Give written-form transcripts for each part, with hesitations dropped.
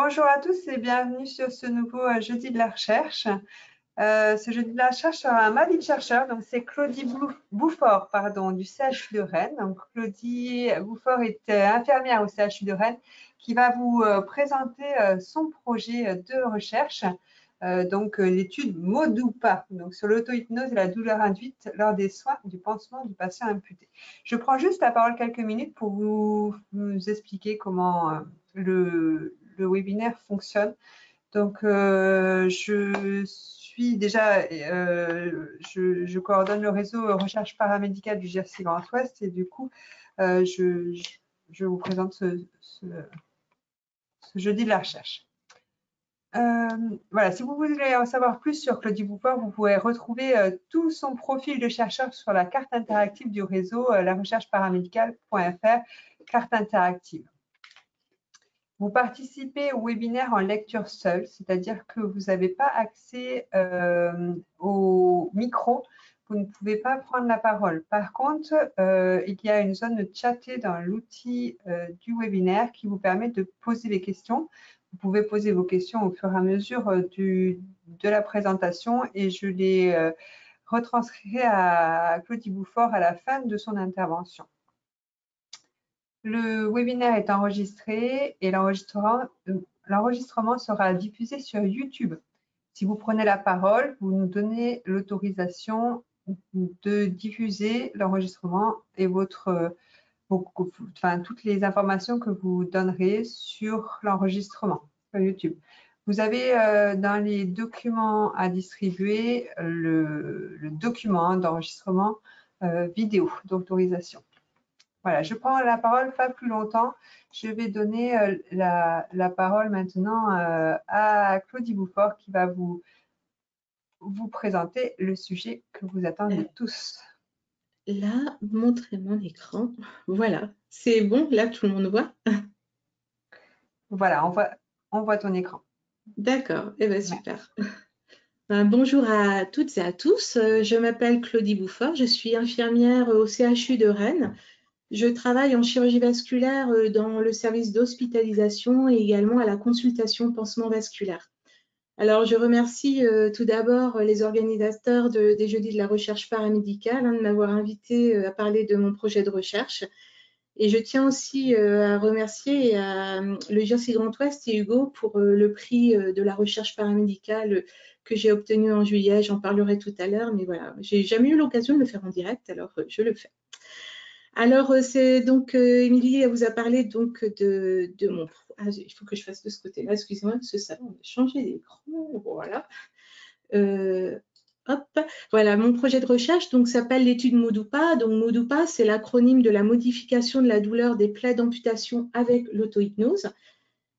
Bonjour à tous et bienvenue sur ce nouveau jeudi de la recherche. Ce jeudi de la recherche sera un mardi de chercheur, donc c'est Claudie Bouffort du CHU de Rennes. Donc Claudie Bouffort est infirmière au CHU de Rennes qui va vous présenter son projet de recherche, l'étude MODUPA, donc sur l'auto-hypnose et la douleur induite lors des soins du pansement du patient amputé. Je prends juste la parole quelques minutes pour vous expliquer comment le webinaire fonctionne. Donc, je coordonne le réseau recherche paramédicale du GRC Grand Ouest et du coup, je vous présente ce jeudi de la recherche. Voilà, si vous voulez en savoir plus sur Claudie Bouffort, vous pouvez retrouver tout son profil de chercheur sur la carte interactive du réseau larechercheparamédicale.fr, carte interactive. Vous participez au webinaire en lecture seule, c'est-à-dire que vous n'avez pas accès au micro, vous ne pouvez pas prendre la parole. Par contre, il y a une zone chatée dans l'outil du webinaire qui vous permet de poser des questions. Vous pouvez poser vos questions au fur et à mesure de la présentation et je les retranscrirai à Claudie Bouffort à la fin de son intervention. Le webinaire est enregistré et l'enregistrement sera diffusé sur YouTube. Si vous prenez la parole, vous nous donnez l'autorisation de diffuser l'enregistrement et toutes les informations que vous donnerez sur l'enregistrement sur YouTube. Vous avez dans les documents à distribuer le document d'enregistrement vidéo d'autorisation. Voilà, je prends la parole pas plus longtemps. Je vais donner la parole maintenant à Claudie Bouffort qui va vous présenter le sujet que vous attendez tous. Là, montrer mon écran. Voilà, c'est bon, là tout le monde voit. Voilà, on voit ton écran. D'accord, eh bien super. Bonjour à toutes et à tous, je m'appelle Claudie Bouffort, je suis infirmière au CHU de Rennes. Je travaille en chirurgie vasculaire dans le service d'hospitalisation et également à la consultation pansement vasculaire. Alors, je remercie tout d'abord les organisateurs des Jeudis de la recherche paramédicale de m'avoir invité à parler de mon projet de recherche. Et je tiens aussi à remercier le GRC Grand Ouest et Hugo pour le prix de la recherche paramédicale que j'ai obtenu en juillet. J'en parlerai tout à l'heure, mais voilà, j'ai jamais eu l'occasion de le faire en direct, alors je le fais. Alors, c'est donc, Émilie vous a parlé donc de mon... Ah, il faut que je fasse de ce côté-là, excusez-moi, parce que ça, on a changé d'écran, voilà. Hop, voilà, mon projet de recherche donc s'appelle l'étude MODUPA. Donc, MODUPA, c'est l'acronyme de la modification de la douleur des plaies d'amputation avec l'auto-hypnose.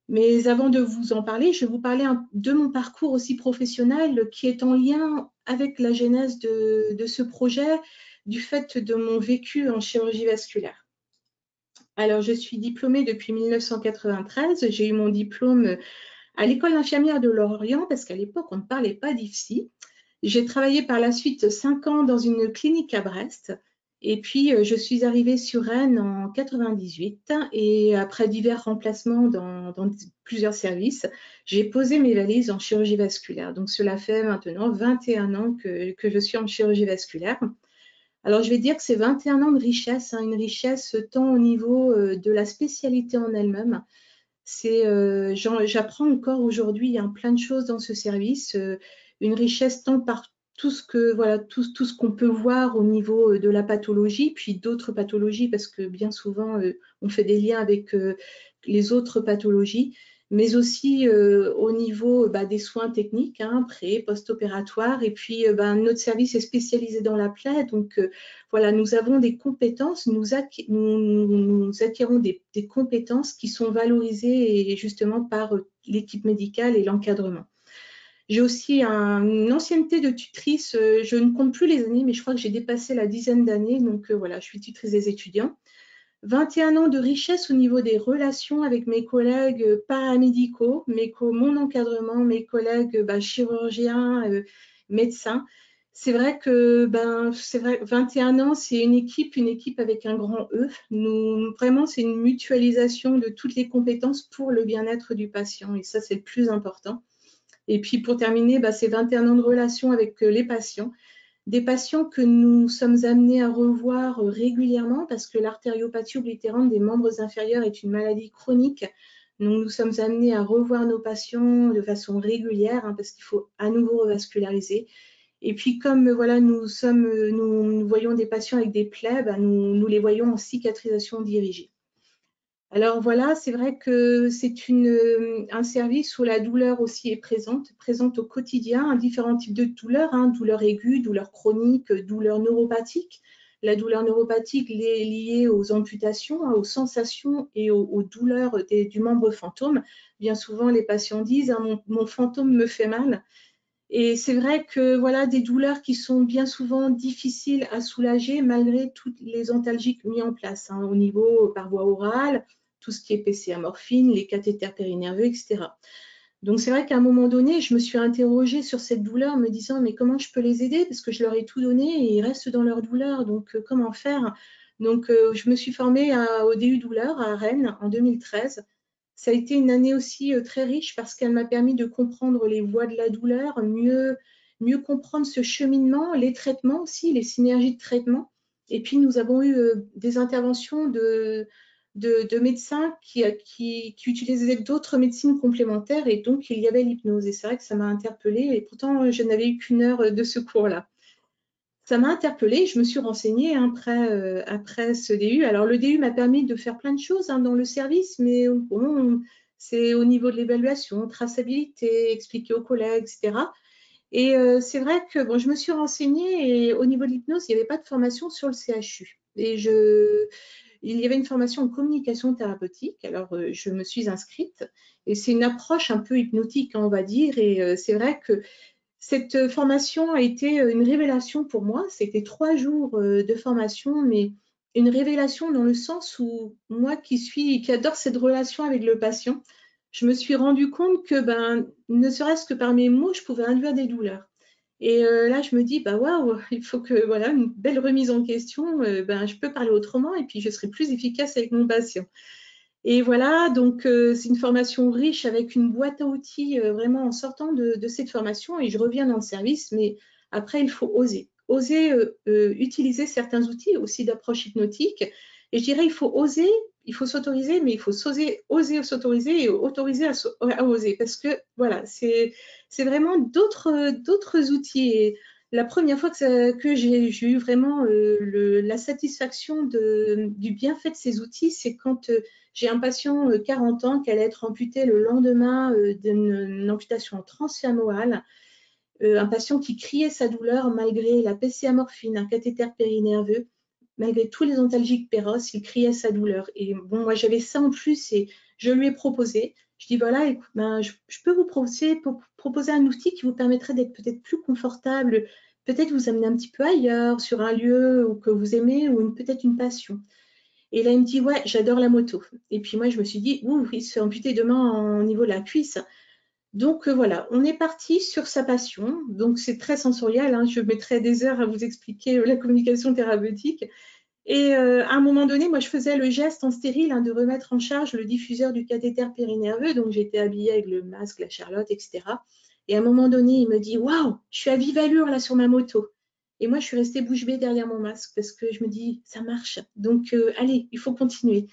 Mais avant de vous en parler, je vais vous parler de mon parcours aussi professionnel qui est en lien avec la genèse de ce projet, du fait de mon vécu en chirurgie vasculaire. Alors, je suis diplômée depuis 1993. J'ai eu mon diplôme à l'école infirmière de Lorient, parce qu'à l'époque, on ne parlait pas d'IFSI. J'ai travaillé par la suite 5 ans dans une clinique à Brest. Et puis, je suis arrivée sur Rennes en 98. Et après divers remplacements dans plusieurs services, j'ai posé mes valises en chirurgie vasculaire. Donc, cela fait maintenant 21 ans que je suis en chirurgie vasculaire. Alors, je vais dire que c'est 21 ans de richesse, une richesse tant au niveau de la spécialité en elle-même. J'apprends encore aujourd'hui plein de choses dans ce service, une richesse tant par tout ce qu'on peut voir au niveau de la pathologie, puis d'autres pathologies, parce que bien souvent, on fait des liens avec les autres pathologies, mais aussi au niveau des soins techniques, pré, post-opératoires. Et puis, notre service est spécialisé dans la plaie. Donc, voilà, nous avons des compétences, nous acquérons des compétences qui sont valorisées justement par l'équipe médicale et l'encadrement. J'ai aussi une ancienneté de tutrice, je ne compte plus les années, mais je crois que j'ai dépassé la dizaine d'années. Donc, voilà, je suis tutrice des étudiants. 21 ans de richesse au niveau des relations avec mes collègues paramédicaux, mon encadrement, mes collègues chirurgiens, médecins. C'est vrai que, c'est vrai, 21 ans, c'est une équipe avec un grand E. Vraiment, c'est une mutualisation de toutes les compétences pour le bien-être du patient. Et ça, c'est le plus important. Et puis, pour terminer, c'est 21 ans de relation avec les patients. Des patients que nous sommes amenés à revoir régulièrement parce que l'artériopathie oblitérante des membres inférieurs est une maladie chronique. Donc, nous sommes amenés à revoir nos patients de façon régulière parce qu'il faut à nouveau revasculariser. Et puis, comme voilà, nous voyons des patients avec des plaies, nous les voyons en cicatrisation dirigée. Alors voilà, c'est vrai que c'est un service où la douleur aussi est présente au quotidien, différents types de douleurs, douleurs aiguës, douleurs chroniques, douleurs neuropathiques. La douleur neuropathique est liée aux amputations, aux sensations et aux douleurs du membre fantôme. Bien souvent, les patients disent mon fantôme me fait mal. Et c'est vrai que voilà, des douleurs qui sont bien souvent difficiles à soulager malgré toutes les antalgiques mis en place au niveau par voie orale, tout ce qui est PCA morphine, les cathéters périnerveux, etc. Donc c'est vrai qu'à un moment donné, je me suis interrogée sur cette douleur, me disant mais comment je peux les aider parce que je leur ai tout donné et ils restent dans leur douleur. Donc comment faire? Donc je me suis formée au DU douleur à Rennes en 2013. Ça a été une année aussi très riche parce qu'elle m'a permis de comprendre les voies de la douleur, mieux comprendre ce cheminement, les traitements aussi, les synergies de traitement. Et puis, nous avons eu des interventions de médecins qui utilisaient d'autres médecines complémentaires et donc il y avait l'hypnose. Et c'est vrai que ça m'a interpellée et pourtant, je n'avais eu qu'une heure de ce cours-là. Ça m'a interpellée, je me suis renseignée après ce DU. Alors, le DU m'a permis de faire plein de choses dans le service, mais bon, c'est au niveau de l'évaluation, traçabilité, expliquer aux collègues, etc. Et c'est vrai que bon, je me suis renseignée et au niveau de l'hypnose, il n'y avait pas de formation sur le CHU. Et il y avait une formation en communication thérapeutique, alors je me suis inscrite. Et c'est une approche un peu hypnotique, on va dire. Et c'est vrai que cette formation a été une révélation pour moi. C'était 3 jours de formation, mais une révélation dans le sens où moi qui adore cette relation avec le patient, je me suis rendu compte que ne serait-ce que par mes mots, je pouvais induire des douleurs. Et là, je me dis, waouh, il faut que, voilà, une belle remise en question, je peux parler autrement et puis je serai plus efficace avec mon patient. Et voilà, donc c'est une formation riche avec une boîte à outils vraiment en sortant de cette formation et je reviens dans le service, mais après, il faut oser. Oser utiliser certains outils aussi d'approche hypnotique. Et je dirais, il faut oser, il faut s'autoriser, mais il faut oser s'autoriser et autoriser à oser. Parce que voilà, c'est vraiment d'autres outils. Et la première fois que j'ai eu vraiment la satisfaction du bienfait de ces outils, c'est quand j'ai un patient 40 ans qui allait être amputé le lendemain d'une amputation transfémorale. Un patient qui criait sa douleur malgré la PCA morphine, un cathéter périnerveux, malgré tous les antalgiques péros, il criait sa douleur. Et bon, moi j'avais ça en plus et je lui ai proposé. Je dis voilà, écoute, je peux vous proposer un outil qui vous permettrait d'être peut-être plus confortable, peut-être vous amener un petit peu ailleurs, sur un lieu que vous aimez ou peut-être une passion. Et là, il me dit, ouais, j'adore la moto. Et puis moi, je me suis dit, ouh, il se fait amputer demain au niveau de la cuisse. Donc voilà, on est parti sur sa passion. Donc c'est très sensoriel. Je mettrai des heures à vous expliquer la communication thérapeutique. Et à un moment donné, moi, je faisais le geste en stérile de remettre en charge le diffuseur du cathéter périnerveux. Donc j'étais habillée avec le masque, la charlotte, etc. Et à un moment donné, il me dit, waouh, je suis à vive allure là sur ma moto. Et moi, je suis restée bouche bée derrière mon masque parce que je me dis, ça marche. Donc, allez, il faut continuer.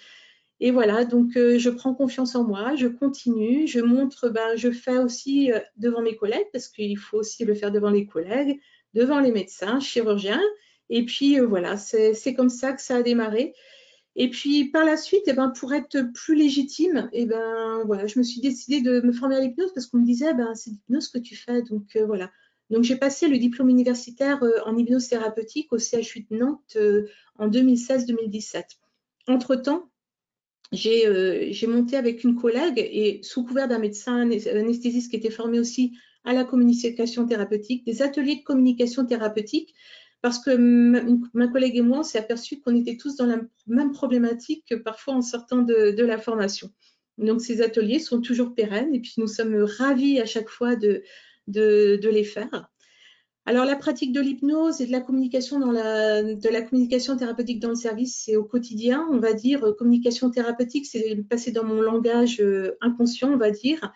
Et voilà, donc je prends confiance en moi, je continue, je montre, je fais aussi devant mes collègues parce qu'il faut aussi le faire devant les collègues, devant les médecins, chirurgiens. Et puis voilà, c'est comme ça que ça a démarré. Et puis par la suite, pour être plus légitime, voilà, je me suis décidée de me former à l'hypnose parce qu'on me disait, c'est l'hypnose que tu fais. Donc voilà. Donc j'ai passé le diplôme universitaire en hypnose thérapeutique au CHU de Nantes en 2016-2017. Entre-temps, j'ai monté avec une collègue et sous couvert d'un médecin anesthésiste qui était formé aussi à la communication thérapeutique, des ateliers de communication thérapeutique, parce que ma collègue et moi, on s'est aperçu qu'on était tous dans la même problématique parfois en sortant de la formation. Donc, ces ateliers sont toujours pérennes et puis nous sommes ravis à chaque fois de les faire. Alors, la pratique de l'hypnose et de la communication communication thérapeutique dans le service, c'est au quotidien, on va dire. Communication thérapeutique, c'est passé dans mon langage inconscient, on va dire.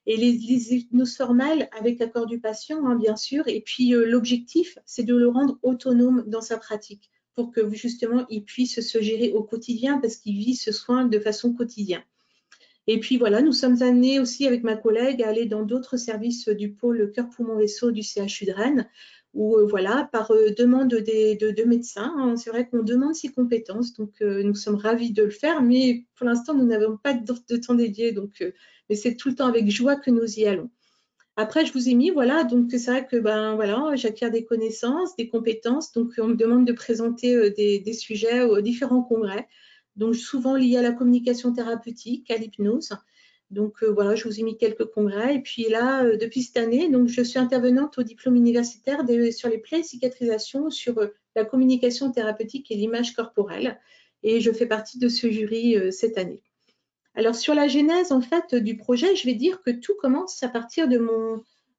Et les hypnoses formelles avec accord du patient, hein, bien sûr. Et puis, l'objectif, c'est de le rendre autonome dans sa pratique pour que justement, il puisse se gérer au quotidien parce qu'il vit ce soin de façon quotidienne. Et puis voilà, nous sommes amenés aussi avec ma collègue à aller dans d'autres services du pôle cœur poumon vaisseau du CHU de Rennes, où voilà, par demande de médecins, hein, c'est vrai qu'on demande ces compétences, donc nous sommes ravis de le faire, mais pour l'instant nous n'avons pas de temps dédié, donc mais c'est tout le temps avec joie que nous y allons. Après, je vous ai mis, voilà, donc c'est vrai que ben voilà, j'acquiers des connaissances, des compétences, donc on me demande de présenter des sujets aux différents congrès, donc souvent liés à la communication thérapeutique, à l'hypnose. Donc voilà, je vous ai mis quelques congrès. Et puis là, depuis cette année, donc je suis intervenante au diplôme universitaire sur les plaies et cicatrisations, sur la communication thérapeutique et l'image corporelle. Et je fais partie de ce jury cette année. Alors, sur la genèse, en fait, du projet, je vais dire que tout commence à partir de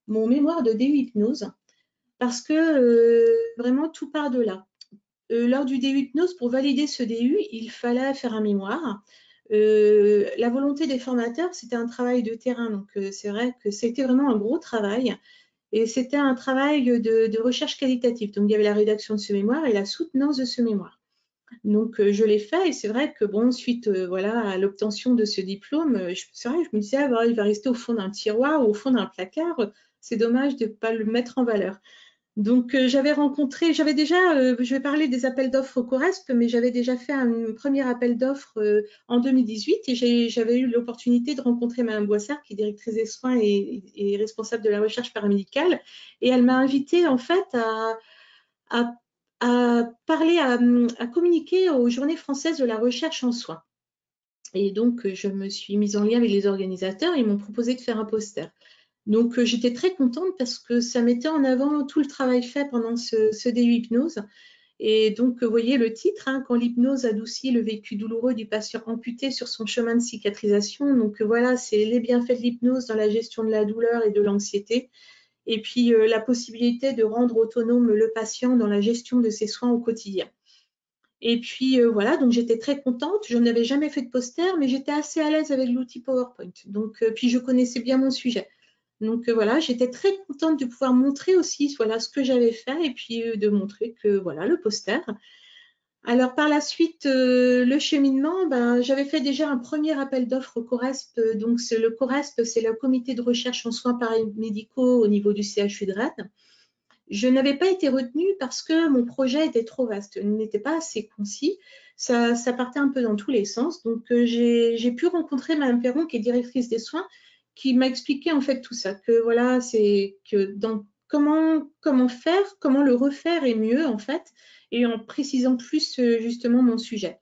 mon mémoire de DU Hypnose, parce que vraiment, tout part de là. Lors du DU Hypnose, pour valider ce DU, il fallait faire un mémoire. La volonté des formateurs, c'était un travail de terrain, donc c'est vrai que c'était vraiment un gros travail. Et c'était un travail de recherche qualitative. Donc, il y avait la rédaction de ce mémoire et la soutenance de ce mémoire. Donc, je l'ai fait et c'est vrai que, bon, suite voilà, à l'obtention de ce diplôme, c'est vrai, je me disais, ah, bah, il va rester au fond d'un tiroir ou au fond d'un placard. C'est dommage de ne pas le mettre en valeur. Donc, j'avais déjà, je vais parler des appels d'offres au Corresp, mais j'avais déjà fait un premier appel d'offres en 2018 et j'avais eu l'opportunité de rencontrer Mme Boissard, qui est directrice des soins et responsable de la recherche paramédicale. Et elle m'a invitée, en fait, à parler, à communiquer aux Journées françaises de la recherche en soins. Et donc, je me suis mise en lien avec les organisateurs et ils m'ont proposé de faire un poster. Donc, j'étais très contente parce que ça mettait en avant tout le travail fait pendant ce DU hypnose. Et donc, vous voyez le titre, hein, quand l'hypnose adoucit le vécu douloureux du patient amputé sur son chemin de cicatrisation. Donc, voilà, c'est les bienfaits de l'hypnose dans la gestion de la douleur et de l'anxiété. Et puis, la possibilité de rendre autonome le patient dans la gestion de ses soins au quotidien. Et puis, voilà, donc j'étais très contente. Je n'avais jamais fait de poster, mais j'étais assez à l'aise avec l'outil PowerPoint. Donc, puis je connaissais bien mon sujet. Donc, voilà, j'étais très contente de pouvoir montrer aussi voilà, ce que j'avais fait et puis de montrer que, voilà, le poster. Alors, par la suite, le cheminement, ben, j'avais fait déjà un premier appel d'offres au Corresp. Donc, le Corresp, c'est le comité de recherche en soins paramédicaux au niveau du CHU de Rennes. Je n'avais pas été retenue parce que mon projet était trop vaste, il n'était pas assez concis. Ça partait un peu dans tous les sens. Donc, j'ai pu rencontrer Mme Perron, qui est directrice des soins, qui m'a expliqué en fait tout ça, que voilà, c'est que dans comment faire, comment le refaire est mieux en fait, et en précisant plus justement mon sujet.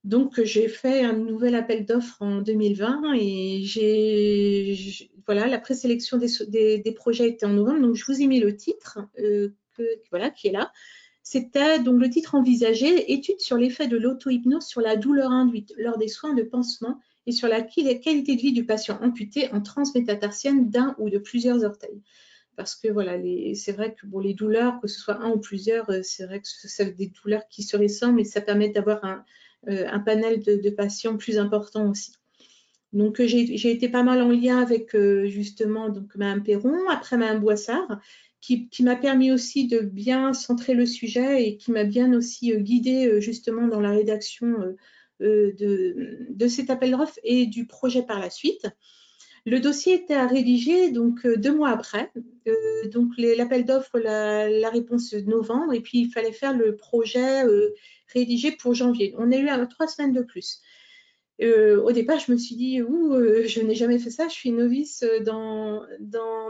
Donc, j'ai fait un nouvel appel d'offres en 2020 et voilà, la présélection des projets était en novembre. Donc, je vous ai mis le titre voilà, qui est là. C'était donc le titre envisagé, étude sur l'effet de l'auto-hypnose sur la douleur induite lors des soins de pansement et sur la qualité de vie du patient amputé en transmétatarsienne d'un ou de plusieurs orteils. Parce que voilà, c'est vrai que bon, les douleurs, que ce soit un ou plusieurs, c'est vrai que c'est des douleurs qui se ressemblent et ça permet d'avoir un panel de patients plus important aussi. Donc, j'ai été pas mal en lien avec justement donc, Mme Perron, après Mme Boissard, qui m'a permis aussi de bien centrer le sujet et qui m'a bien aussi guidée justement dans la rédaction de cet appel d'offres et du projet par la suite. Le dossier était à rédiger donc 2 mois après. Donc l'appel d'offres, la réponse de novembre, et puis il fallait faire le projet rédigé pour janvier. On a eu 3 semaines de plus. Au départ, je me suis dit, je n'ai jamais fait ça, je suis novice dans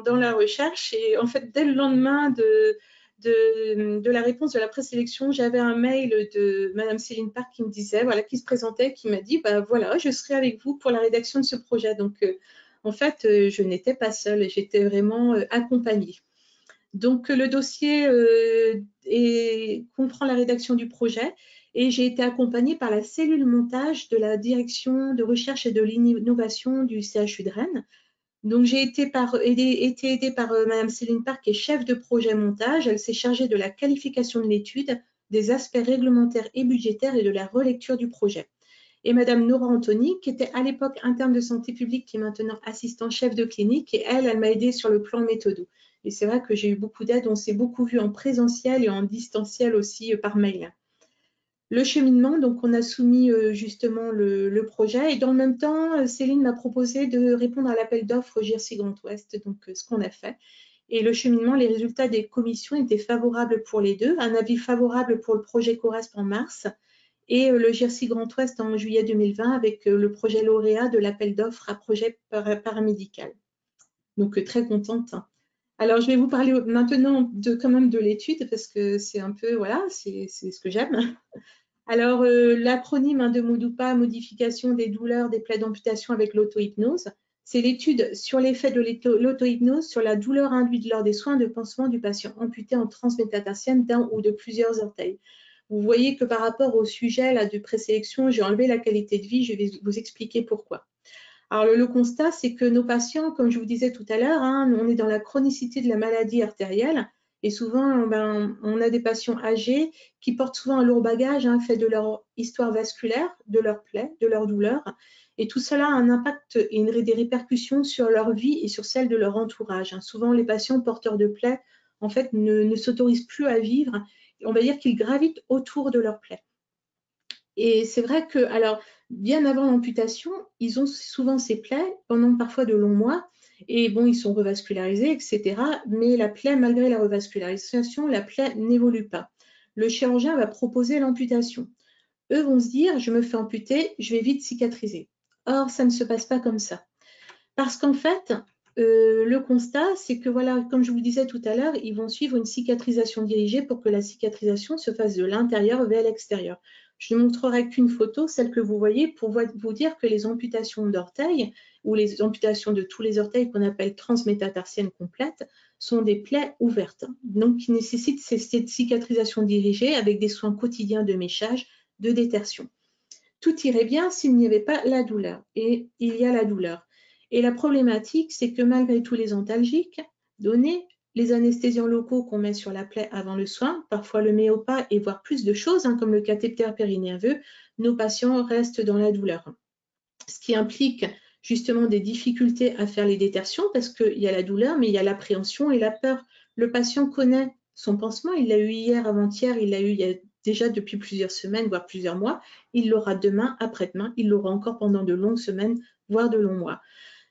la recherche. Et en fait, dès le lendemain de la réponse de la présélection, j'avais un mail de Madame Céline Park qui me disait, voilà, qui se présentait, qui m'a dit, bah voilà, je serai avec vous pour la rédaction de ce projet. Donc, en fait, je n'étais pas seule, j'étais vraiment accompagnée. Donc, le dossier comprend la rédaction du projet et j'ai été accompagnée par la cellule montage de la direction de recherche et de l'innovation du CHU de Rennes. Donc, j'ai été aidée par Madame Céline Park, qui est chef de projet montage. Elle s'est chargée de la qualification de l'étude, des aspects réglementaires et budgétaires et de la relecture du projet. Et Madame Nora Anthony, qui était à l'époque interne de santé publique, qui est maintenant assistante chef de clinique, et elle m'a aidée sur le plan méthodo. Et c'est vrai que j'ai eu beaucoup d'aide, on s'est beaucoup vu en présentiel et en distanciel aussi par mail. Le cheminement, donc on a soumis justement le projet, et dans le même temps, Céline m'a proposé de répondre à l'appel d'offres GIRC Grand Ouest, donc ce qu'on a fait. Et le cheminement, les résultats des commissions étaient favorables pour les deux. Un avis favorable pour le projet CORESP en mars, et le GIRC Grand Ouest en juillet 2020 avec le projet lauréat de l'appel d'offres à projet paramédical. Donc très contente. Alors je vais vous parler maintenant quand même de l'étude parce que c'est un peu, voilà, c'est ce que j'aime. Alors l'acronyme de MODUPA, modification des douleurs des plaies d'amputation avec l'auto-hypnose, c'est l'étude sur l'effet de l'auto-hypnose sur la douleur induite lors des soins de pansement du patient amputé en transmétatarsienne d'un ou de plusieurs orteils. Vous voyez que par rapport au sujet là, de présélection, j'ai enlevé la qualité de vie, je vais vous expliquer pourquoi. Alors le constat, c'est que nos patients, comme je vous disais tout à l'heure, on est dans la chronicité de la maladie artérielle et souvent on a des patients âgés qui portent souvent un lourd bagage fait de leur histoire vasculaire, de leurs plaies, de leurs douleurs, et tout cela a un impact et des répercussions sur leur vie et sur celle de leur entourage. Souvent les patients porteurs de plaies en fait ne s'autorisent plus à vivre, on va dire qu'ils gravitent autour de leurs plaies. Et c'est vrai que, alors, bien avant l'amputation, ils ont souvent ces plaies pendant parfois de longs mois. Et bon, ils sont revascularisés, etc. Mais la plaie, malgré la revascularisation, la plaie n'évolue pas. Le chirurgien va proposer l'amputation. Eux vont se dire, je me fais amputer, je vais vite cicatriser. Or, ça ne se passe pas comme ça. Parce qu'en fait, le constat, c'est que, voilà, comme je vous disais tout à l'heure, ils vont suivre une cicatrisation dirigée pour que la cicatrisation se fasse de l'intérieur vers l'extérieur. Je ne montrerai qu'une photo, celle que vous voyez, pour vous dire que les amputations d'orteils ou les amputations de tous les orteils qu'on appelle transmétatarsiennes complètes sont des plaies ouvertes, donc qui nécessitent cette cicatrisation dirigée avec des soins quotidiens de méchage, de détertion. Tout irait bien s'il n'y avait pas la douleur, et il y a la douleur. Et la problématique, c'est que malgré tous les antalgiques donnés, les anesthésiants locaux qu'on met sur la plaie avant le soin, parfois le méopa et voire plus de choses, comme le cathéter périnerveux, nos patients restent dans la douleur. Ce qui implique justement des difficultés à faire les détertions parce qu'il y a la douleur, mais il y a l'appréhension et la peur. Le patient connaît son pansement, il l'a eu hier, avant-hier, il l'a eu il y a déjà depuis plusieurs semaines, voire plusieurs mois. Il l'aura demain, après-demain, il l'aura encore pendant de longues semaines, voire de longs mois.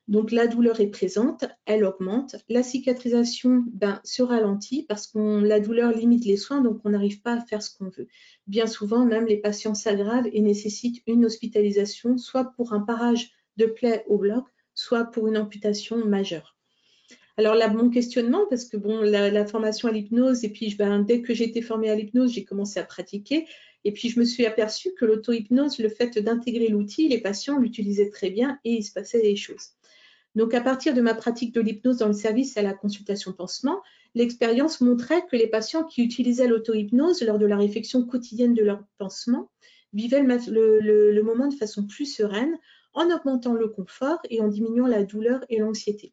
Donc la douleur est présente, elle augmente. La cicatrisation se ralentit parce que la douleur limite les soins, donc on n'arrive pas à faire ce qu'on veut. Bien souvent, même les patients s'aggravent et nécessitent une hospitalisation, soit pour un parage de plaie au bloc, soit pour une amputation majeure. Alors là, mon questionnement, parce que bon, la formation à l'hypnose, et puis dès que j'ai été formée à l'hypnose, j'ai commencé à pratiquer. Et puis, je me suis aperçue que l'auto-hypnose, le fait d'intégrer l'outil, les patients l'utilisaient très bien et il se passait des choses. Donc, à partir de ma pratique de l'hypnose dans le service à la consultation pansement, l'expérience montrait que les patients qui utilisaient l'auto-hypnose lors de la réflexion quotidienne de leur pansement vivaient le moment de façon plus sereine, en augmentant le confort et en diminuant la douleur et l'anxiété.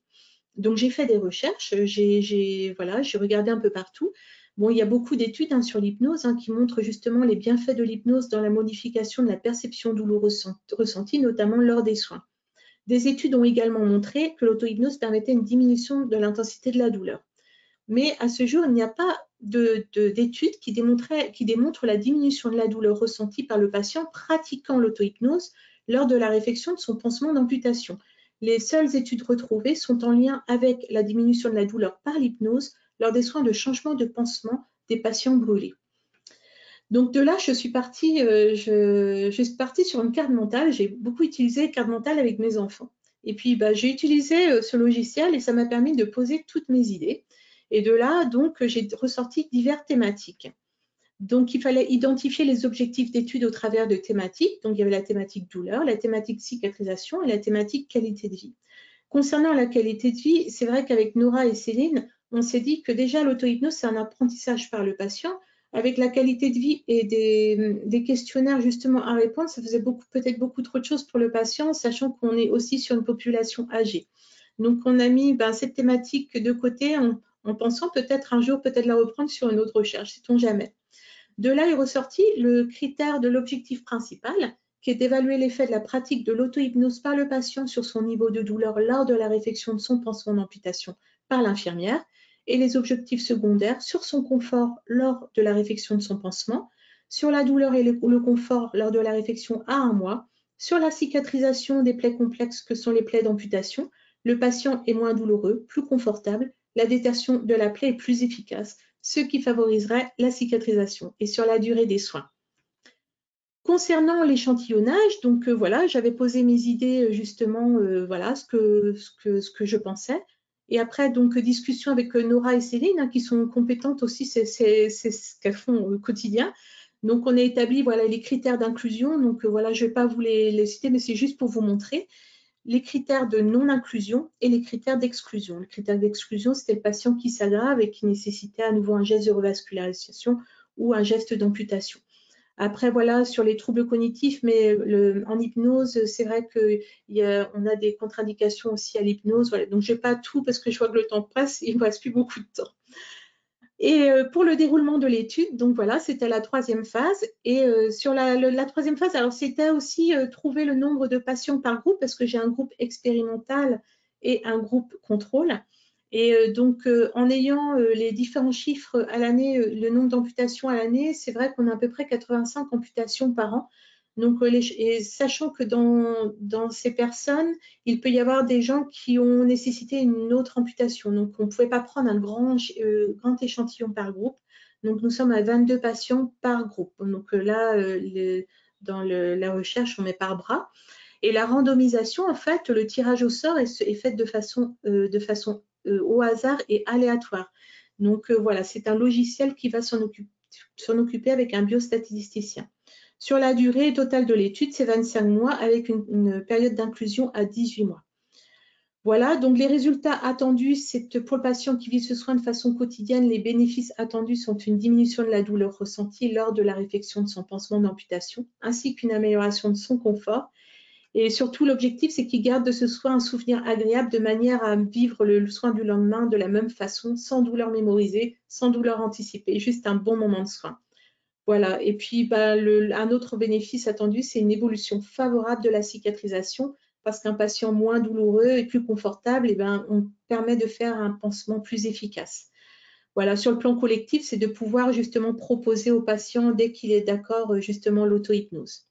Donc, j'ai fait des recherches, j'ai regardé un peu partout. Bon, il y a beaucoup d'études sur l'hypnose qui montrent justement les bienfaits de l'hypnose dans la modification de la perception douloureuse ressentie, notamment lors des soins. Des études ont également montré que l'auto-hypnose permettait une diminution de l'intensité de la douleur. Mais à ce jour, il n'y a pas d'études qui démontrent la diminution de la douleur ressentie par le patient pratiquant l'auto-hypnose lors de la réflexion de son pansement d'amputation. Les seules études retrouvées sont en lien avec la diminution de la douleur par l'hypnose lors des soins de changement de pansement des patients brûlés. Donc de là, je suis partie sur une carte mentale. J'ai beaucoup utilisé carte mentale avec mes enfants. Et puis, j'ai utilisé ce logiciel et ça m'a permis de poser toutes mes idées. Et de là, donc, j'ai ressorti diverses thématiques. Donc, il fallait identifier les objectifs d'études au travers de thématiques. Donc, il y avait la thématique douleur, la thématique cicatrisation et la thématique qualité de vie. Concernant la qualité de vie, c'est vrai qu'avec Nora et Céline, on s'est dit que déjà l'auto-hypnose, c'est un apprentissage par le patient. Avec la qualité de vie et des questionnaires justement à répondre, ça faisait peut-être beaucoup trop de choses pour le patient, sachant qu'on est aussi sur une population âgée. Donc, on a mis cette thématique de côté en pensant peut-être un jour, peut-être la reprendre sur une autre recherche, sait-on jamais. De là est ressorti le critère de l'objectif principal, qui est d'évaluer l'effet de la pratique de l'auto-hypnose par le patient sur son niveau de douleur lors de la réflexion de son pansement d'amputation par l'infirmière, et les objectifs secondaires sur son confort lors de la réflexion de son pansement, sur la douleur et le confort lors de la réflexion à 1 mois, sur la cicatrisation des plaies complexes que sont les plaies d'amputation. Le patient est moins douloureux, plus confortable, la détection de la plaie est plus efficace, ce qui favoriserait la cicatrisation, et sur la durée des soins. Concernant l'échantillonnage, donc voilà, j'avais posé mes idées justement, voilà ce que je pensais. Et après, donc, discussion avec Nora et Céline, hein, qui sont compétentes aussi, c'est ce qu'elles font au quotidien. Donc, on a établi voilà, les critères d'inclusion. Donc, voilà, je ne vais pas vous les citer, mais c'est juste pour vous montrer les critères de non-inclusion et les critères d'exclusion. Les critères d'exclusion, c'était le patient qui s'aggrave et qui nécessitait à nouveau un geste de revascularisation ou un geste d'amputation. Après, voilà, sur les troubles cognitifs, mais en hypnose, c'est vrai qu'on a des contre-indications aussi à l'hypnose. Voilà. Donc, je n'ai pas tout parce que je vois que le temps passe, il ne me reste plus beaucoup de temps. Et pour le déroulement de l'étude, donc voilà, c'était la 3e phase. Et sur la 3e phase, alors c'était aussi trouver le nombre de patients par groupe, parce que j'ai un groupe expérimental et un groupe contrôle. Et donc, en ayant les différents chiffres à l'année, le nombre d'amputations à l'année, c'est vrai qu'on a à peu près 85 amputations par an. Donc, et sachant que dans ces personnes, il peut y avoir des gens qui ont nécessité une autre amputation. Donc, on ne pouvait pas prendre un grand échantillon par groupe. Donc, nous sommes à 22 patients par groupe. Donc là, dans la recherche, on met par bras. Et la randomisation, en fait, le tirage au sort est fait de façon au hasard et aléatoire. Donc, voilà, c'est un logiciel qui va s'en occuper avec un biostatisticien. Sur la durée totale de l'étude, c'est 25 mois avec une période d'inclusion à 18 mois. Voilà, donc les résultats attendus, c'est pour le patient qui vit ce soin de façon quotidienne, les bénéfices attendus sont une diminution de la douleur ressentie lors de la réflexion de son pansement d'amputation, ainsi qu'une amélioration de son confort. Et surtout, l'objectif, c'est qu'il garde de ce soin un souvenir agréable de manière à vivre le soin du lendemain de la même façon, sans douleur mémorisée, sans douleur anticipée, juste un bon moment de soin. Voilà, et puis un autre bénéfice attendu, c'est une évolution favorable de la cicatrisation, parce qu'un patient moins douloureux et plus confortable, on permet de faire un pansement plus efficace. Voilà, sur le plan collectif, c'est de pouvoir justement proposer au patient, dès qu'il est d'accord, justement l'auto-hypnose.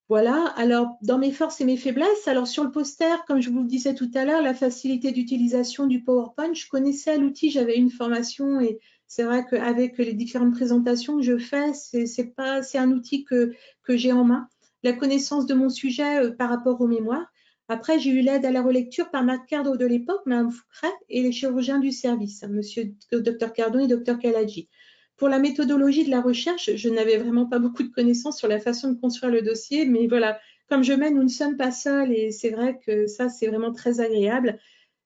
Voilà, alors dans mes forces et mes faiblesses, alors sur le poster, comme je vous le disais tout à l'heure, la facilité d'utilisation du PowerPoint, je connaissais l'outil, j'avais une formation et c'est vrai qu'avec les différentes présentations que je fais, c'est un outil que j'ai en main. La connaissance de mon sujet par rapport au mémoire. Après, j'ai eu l'aide à la relecture par ma cadre de l'époque, Mme Foucret, et les chirurgiens du service, monsieur Dr Cardon et Dr Kaladji. Pour la méthodologie de la recherche, je n'avais vraiment pas beaucoup de connaissances sur la façon de construire le dossier, mais voilà, comme je mène, nous ne sommes pas seuls et c'est vrai que ça, c'est vraiment très agréable.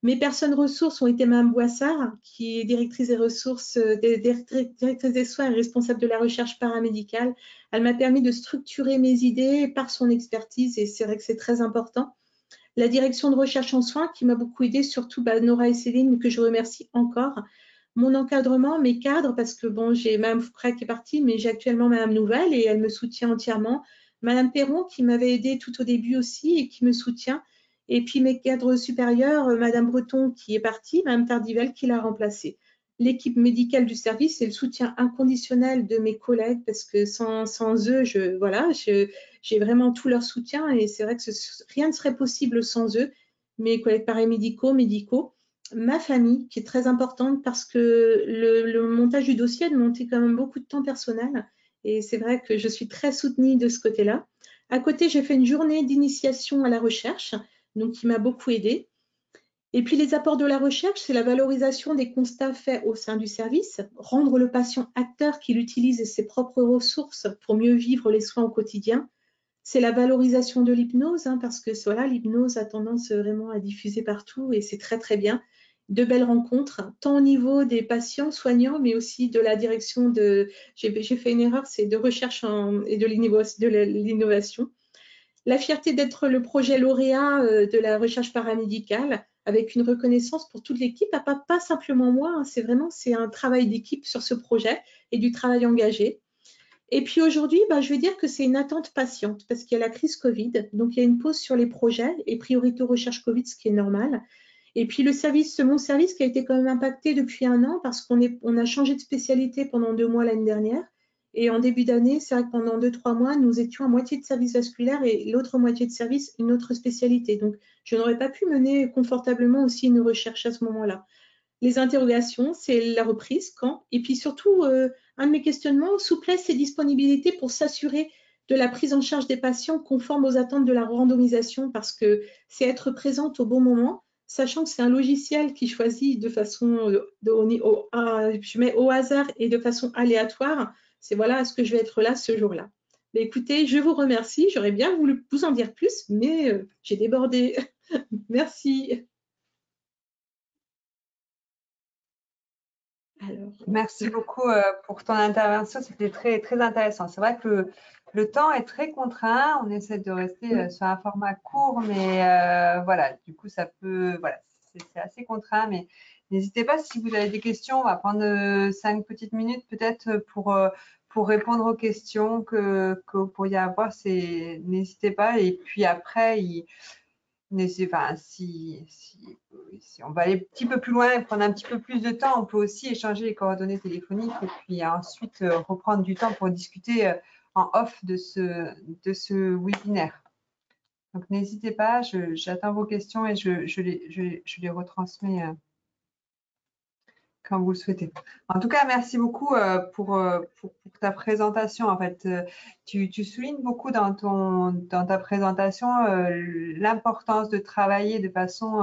Mes personnes ressources ont été Mme Boissard, qui est directrice des ressources, directrice des soins et responsable de la recherche paramédicale. Elle m'a permis de structurer mes idées par son expertise et c'est vrai que c'est très important. La direction de recherche en soins qui m'a beaucoup aidée, surtout Nora et Céline, que je remercie encore. Mon encadrement, mes cadres, parce que bon, j'ai Mme Foucret qui est partie, mais j'ai actuellement Mme Nouvelle et elle me soutient entièrement. Mme Perron qui m'avait aidée tout au début aussi et qui me soutient. Et puis mes cadres supérieurs, Mme Breton qui est partie, Mme Tardivel qui l'a remplacée. L'équipe médicale du service et le soutien inconditionnel de mes collègues parce que sans eux, j'ai vraiment tout leur soutien et c'est vrai que rien ne serait possible sans eux. Mes collègues paramédicaux, médicaux. Ma famille, qui est très importante parce que le montage du dossier a demandé quand même beaucoup de temps personnel. Et c'est vrai que je suis très soutenue de ce côté-là. À côté, j'ai fait une journée d'initiation à la recherche, donc qui m'a beaucoup aidée. Et puis, les apports de la recherche, c'est la valorisation des constats faits au sein du service, rendre le patient acteur qu'il utilise ses propres ressources pour mieux vivre les soins au quotidien. C'est la valorisation de l'hypnose, hein, parce que voilà, l'hypnose a tendance vraiment à diffuser partout et c'est très, très bien. De belles rencontres, tant au niveau des patients soignants, mais aussi de la direction de... J'ai fait une erreur, c'est de recherche et de l'innovation. la fierté d'être le projet lauréat de la recherche paramédicale, avec une reconnaissance pour toute l'équipe, pas simplement moi, hein, c'est un travail d'équipe sur ce projet et du travail engagé. Et puis aujourd'hui, je vais dire que c'est une attente patiente parce qu'il y a la crise Covid, donc il y a une pause sur les projets et priorité aux recherches Covid, ce qui est normal. Et puis mon service qui a été quand même impacté depuis 1 an parce qu'on a changé de spécialité pendant 2 mois l'année dernière. Et en début d'année, c'est vrai que pendant 2-3 mois, nous étions à moitié de service vasculaire et l'autre moitié de service, une autre spécialité. Donc, je n'aurais pas pu mener confortablement aussi une recherche à ce moment-là. Les interrogations, c'est la reprise, quand, et puis surtout, un de mes questionnements, souplesse et disponibilité pour s'assurer de la prise en charge des patients conforme aux attentes de la randomisation, parce que c'est être présente au bon moment, sachant que c'est un logiciel qui choisit de façon, je mets au hasard et de façon aléatoire, c'est voilà, est-ce que je vais être là ce jour-là? Mais écoutez, je vous remercie, j'aurais bien voulu vous en dire plus, mais j'ai débordé. Merci. Alors, Merci beaucoup pour ton intervention, c'était très, très intéressant. C'est vrai que le temps est très contraint, on essaie de rester sur un format court, mais voilà, du coup, ça peut, voilà, c'est assez contraint, mais n'hésitez pas si vous avez des questions, on va prendre 5 petites minutes peut-être pour répondre aux questions que vous pourriez avoir, n'hésitez pas, et puis après, enfin, si on va aller un petit peu plus loin et prendre un petit peu plus de temps, on peut aussi échanger les coordonnées téléphoniques et puis ensuite reprendre du temps pour discuter en off de ce webinaire. Donc, n'hésitez pas, j'attends vos questions et je les retransmets quand vous le souhaitez. En tout cas, merci beaucoup pour ta présentation. En fait, tu soulignes beaucoup dans ta présentation l'importance de travailler de façon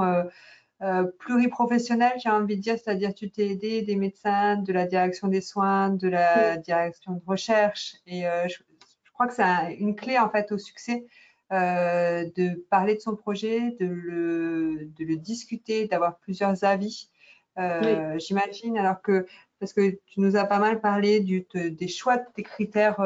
pluriprofessionnelle, j'ai envie de dire, c'est-à-dire tu t'es aidé des médecins, de la direction des soins, de la direction de recherche. Et je crois que c'est une clé en fait au succès. De parler de son projet, de le discuter, d'avoir plusieurs avis. J'imagine, alors que, parce que tu nous as pas mal parlé des choix, des critères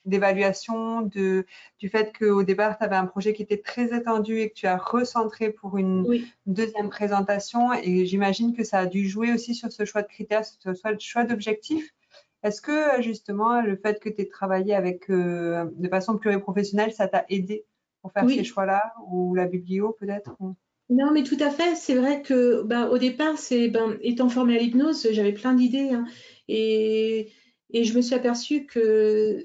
d'évaluation, du fait qu'au départ, tu avais un projet qui était très étendu et que tu as recentré pour une deuxième présentation. Et j'imagine que ça a dû jouer aussi sur ce choix de critères, sur ce choix d'objectifs. Est-ce que justement, le fait que tu aies travaillé de façon pluriprofessionnelle, ça t'a aidé pour faire ces choix-là, ou la biblio peut-être? Non, mais tout à fait. C'est vrai que au départ, étant formée à l'hypnose, j'avais plein d'idées, hein, et je me suis aperçue que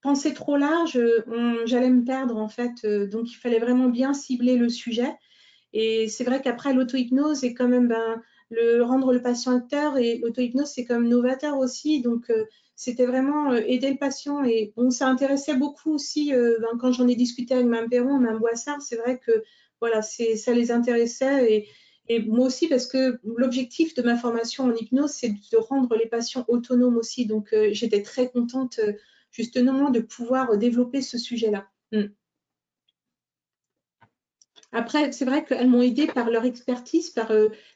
penser trop large, j'allais me perdre en fait. Donc, il fallait vraiment bien cibler le sujet. Et c'est vrai qu'après, l'auto-hypnose est quand même le rendre le patient acteur, et l'auto-hypnose, c'est comme novateur aussi. Donc, c'était vraiment aider le patient. Et bon, ça intéressait beaucoup aussi quand j'en ai discuté avec Mme Perron, Mme Boissard. C'est vrai que voilà, ça les intéressait. Et moi aussi, parce que l'objectif de ma formation en hypnose, c'est de rendre les patients autonomes aussi. Donc, j'étais très contente justement de pouvoir développer ce sujet-là. Après, c'est vrai qu'elles m'ont aidée par leur expertise, par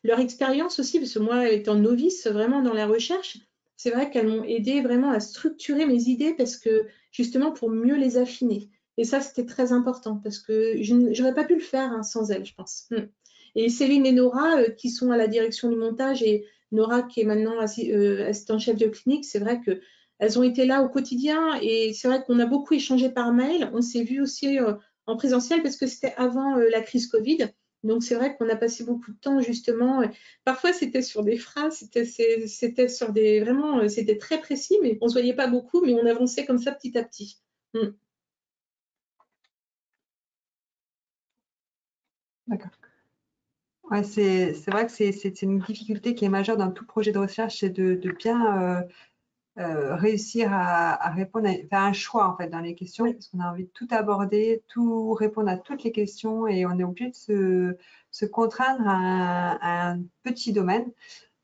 leur expérience aussi, parce que moi, étant novice vraiment dans la recherche, c'est vrai qu'elles m'ont aidée vraiment à structurer mes idées, parce que justement pour mieux les affiner. Et ça, c'était très important, parce que je n'aurais pas pu le faire sans elles, je pense. Et Céline et Nora, qui sont à la direction du montage, et Nora, qui est maintenant assistante chef de clinique, c'est vrai qu'elles ont été là au quotidien, et c'est vrai qu'on a beaucoup échangé par mail. On s'est vu aussi en présentiel, parce que c'était avant la crise Covid. Donc, c'est vrai qu'on a passé beaucoup de temps, justement. Parfois, c'était sur des phrases, c'était sur vraiment, c'était très précis, mais on ne se voyait pas beaucoup, mais on avançait comme ça petit à petit. D'accord. Ouais, c'est vrai que c'est une difficulté qui est majeure dans tout projet de recherche, c'est de bien réussir à répondre, faire un choix en fait dans les questions, parce qu'on a envie de tout aborder, tout répondre à toutes les questions, et on est obligé de se contraindre à un petit domaine.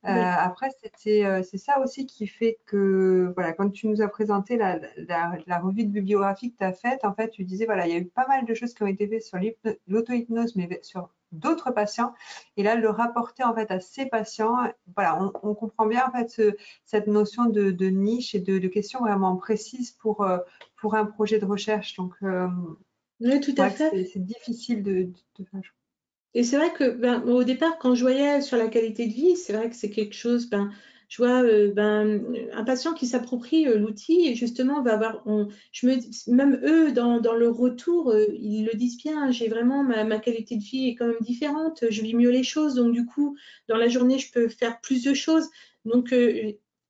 Après, c'est ça aussi qui fait que, voilà, quand tu nous as présenté la revue de bibliographie que tu as faite, en fait, tu disais, voilà, il y a eu pas mal de choses qui ont été faites sur l'auto-hypnose, mais sur d'autres patients. Et là, le rapporter, en fait, à ces patients, voilà, on comprend bien, en fait, cette notion de niche et de questions vraiment précises pour un projet de recherche. Donc, Oui, tout c'est à vrai que fait. c'est difficile de faire. Et c'est vrai que au départ, quand je voyais sur la qualité de vie, c'est vrai que c'est quelque chose, je vois un patient qui s'approprie l'outil et justement va avoir, même eux, dans le retour, ils le disent bien, j'ai vraiment ma qualité de vie est quand même différente, je vis mieux les choses, donc du coup, dans la journée, je peux faire plus de choses. Donc,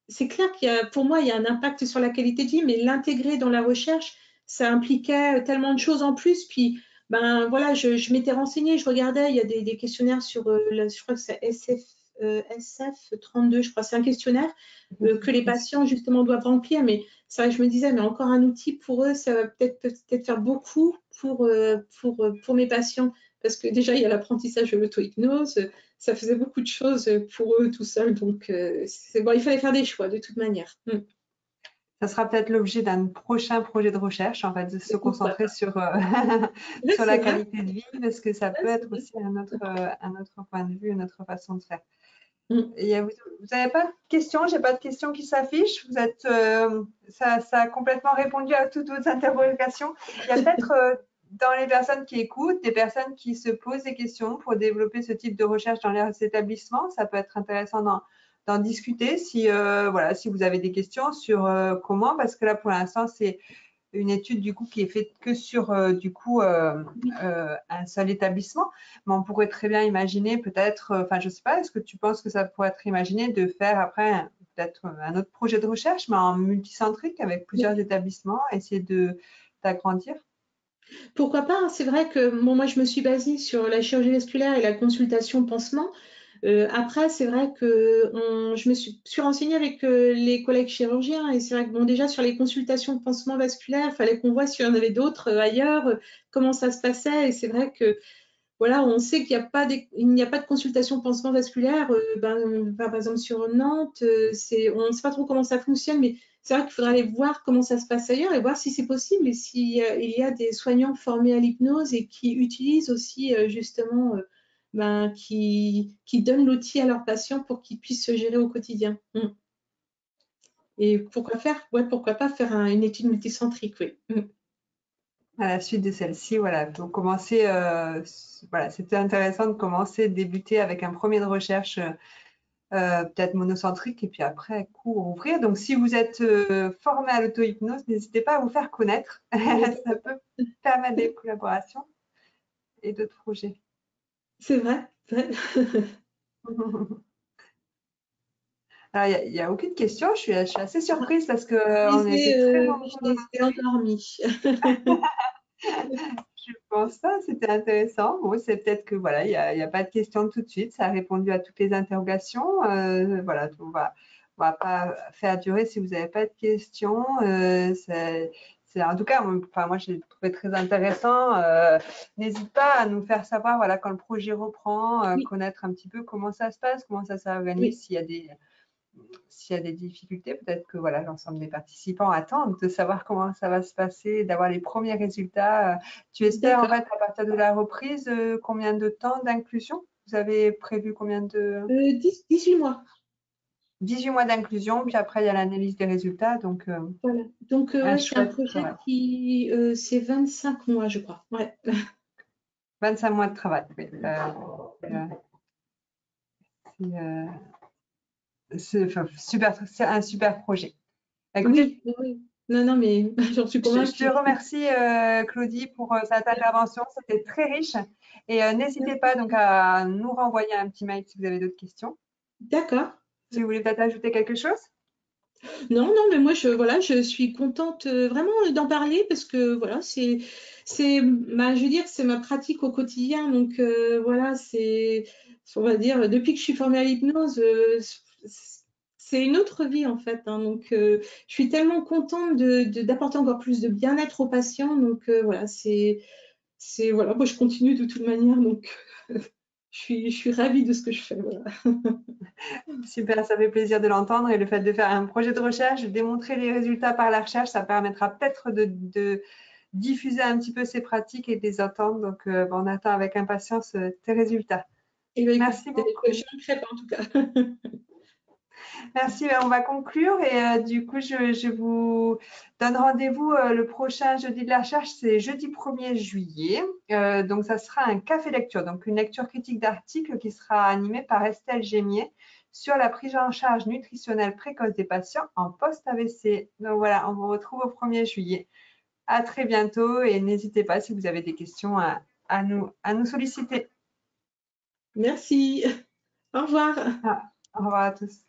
c'est clair pour moi, il y a un impact sur la qualité de vie, mais l'intégrer dans la recherche, ça impliquait tellement de choses en plus, puis voilà, je m'étais renseignée, je regardais, il y a des questionnaires sur, je crois que c'est SF32, je crois, c'est un questionnaire que les patients justement doivent remplir, mais c'est vrai que je me disais, mais encore un outil pour eux, ça va peut-être faire beaucoup pour mes patients, parce que déjà, il y a l'apprentissage de l'auto-hypnose, ça faisait beaucoup de choses pour eux tout seuls, donc bon, il fallait faire des choix de toute manière. Ça sera peut-être l'objet d'un prochain projet de recherche, en fait, de se Pourquoi concentrer sur, pas. sur C'est la vrai, qualité de vie, parce que ça peut c'est être vrai. aussi un autre point de vue, une autre façon de faire. Mm. Et vous n'avez pas de questions? J'ai pas de questions qui s'affichent. Vous êtes, ça a complètement répondu à toutes vos interrogations. Il y a peut-être dans les personnes qui écoutent, des personnes qui se posent des questions pour développer ce type de recherche dans les établissements. Ça peut être intéressant d'en discuter si, voilà, si vous avez des questions sur comment, parce que là, pour l'instant, c'est une étude du coup qui est faite que sur du coup un seul établissement, mais on pourrait très bien imaginer peut-être, enfin je sais pas, est-ce que tu penses que ça pourrait être imaginé de faire après peut-être un autre projet de recherche, mais en multicentrique avec plusieurs établissements, essayer d'agrandir? Pourquoi pas, hein. C'est vrai que moi, je me suis basée sur la chirurgie vasculaire et la consultation pansement. Après, c'est vrai que je me suis renseignée avec les collègues chirurgiens et c'est vrai que bon, déjà sur les consultations de pansement vasculaire, il fallait qu'on voit s'il y en avait d'autres ailleurs, comment ça se passait. Et c'est vrai que voilà, on sait qu'il n'y a pas de consultation de pansement vasculaire. Par exemple, sur Nantes, on ne sait pas trop comment ça fonctionne, mais c'est vrai qu'il faudra aller voir comment ça se passe ailleurs et voir si c'est possible et s'il y a des soignants formés à l'hypnose et qui utilisent aussi justement, qui donnent l'outil à leurs patients pour qu'ils puissent se gérer au quotidien. Et pourquoi pas faire une étude multicentrique, oui. À la suite de celle-ci, voilà, donc commencer, voilà, c'était intéressant de commencer, de débuter avec un premier de recherche peut-être monocentrique et puis après coup ouvrir. Donc si vous êtes formé à l'auto-hypnose, n'hésitez pas à vous faire connaître. Ça peut permettre des collaborations et d'autres projets. C'est vrai. Alors, il n'y a aucune question. Je suis assez surprise parce qu'on on était très Je nombreux. les ai endormis. Je pense pas, c'était intéressant. Bon, c'est peut-être que voilà, il y a pas de questions tout de suite. Ça a répondu à toutes les interrogations. Voilà, on va pas faire durer si vous n'avez pas de questions. En tout cas, moi, je l'ai trouvé très intéressant. N'hésite pas à nous faire savoir, voilà, quand le projet reprend, Oui, connaître un petit peu comment ça se passe, comment ça oui, s'organise, s'il y a des difficultés, peut-être que voilà, l'ensemble des participants attendent de savoir comment ça va se passer, d'avoir les premiers résultats. Tu espères en d'accord. fait à partir de la reprise combien de temps d'inclusion? Vous avez prévu combien de 18 mois. 18 mois d'inclusion, puis après il y a l'analyse des résultats, donc Voilà. Donc, un ouais, c'est un chouette projet travail. qui, c'est 25 mois, je crois. Ouais. 25 mois de travail. Oui. C'est enfin, super, c'est un super projet. Écoutez, Oui, oui, oui. Non, non, mais j'en suis je te convaincue. remercie, Claudie, pour cette intervention. C'était très riche. Et n'hésitez pas donc à nous renvoyer un petit mail si vous avez d'autres questions. D'accord. Si vous voulez peut-être ajouter quelque chose. Non, non, mais moi, voilà, je suis contente vraiment d'en parler parce que voilà, je veux dire, c'est ma pratique au quotidien. Donc voilà, on va dire, depuis que je suis formée à l'hypnose, c'est une autre vie en fait, hein. Donc je suis tellement contente d'apporter encore plus de bien-être aux patients. Donc voilà, voilà, moi je continue de toute manière. Donc je suis ravie de ce que je fais. Voilà. Super, ça fait plaisir de l'entendre. Et le fait de faire un projet de recherche, de démontrer les résultats par la recherche, ça permettra peut-être de diffuser un petit peu ces pratiques et de les entendre. Donc, on attend avec impatience tes résultats. Et bien, écoute, Merci beaucoup. je ne crée pas en tout cas. Merci, on va conclure et du coup, je vous donne rendez-vous le prochain jeudi de la recherche, c'est jeudi 1er juillet. Donc, ça sera un café lecture, donc une lecture critique d'articles qui sera animée par Estelle Gémier sur la prise en charge nutritionnelle précoce des patients en post-AVC. Donc voilà, on vous retrouve au 1er juillet. À très bientôt et n'hésitez pas si vous avez des questions à nous solliciter. Merci. Au revoir. Au revoir à tous.